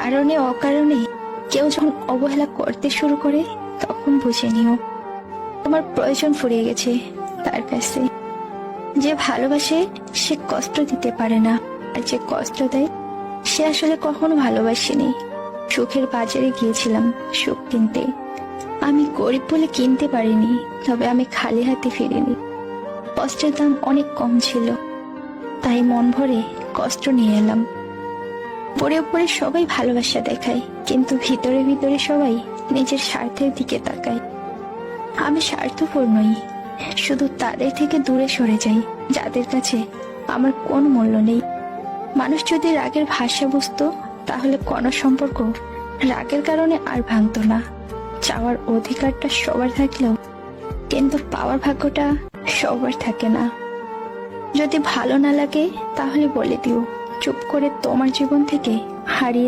কারণে অকারণে কেউ যখন অবহেলা করতে শুরু করে, তখন বুঝে নিও তোমার প্রয়োজন ফুরিয়ে গেছে তার কাছে। যে ভালোবাসে সে কষ্ট দিতে পারে না, আর যে কষ্ট দেয় সে আসলে কখনো ভালোবাসেনি। সুখের বাজারে গিয়েছিলাম সুখ কিনতে, আমি গরিব বলে কিনতে পারিনি, তবে আমি খালি হাতে ফিরিনি। কষ্টের দাম অনেক কম ছিল, তাই মন ভরে কষ্ট নিয়ে এলাম। পরে উপরে সবাই ভালোবাসা দেখায়, কিন্তু ভিতরে ভিতরে সবাই নিজের স্বার্থের দিকে তাকায়। আমি স্বার্থপর নই, শুধু তাদের থেকে দূরে সরে যাই যাদের কাছে আমার কোনো মূল্য নেই। মানুষ যদি রাগের ভাষা বুঝতো, তাহলে কোনো সম্পর্ক রাগের কারণে আর ভাঙতো না। চাওয়ার অধিকারটা সবার থাকলেও কিন্তু পাওয়ার ভাগ্যটা সবার থাকে না। যদি ভালো না লাগে তাহলে বলে দিও, চুপ করে তোমার জীবন থেকে হারিয়ে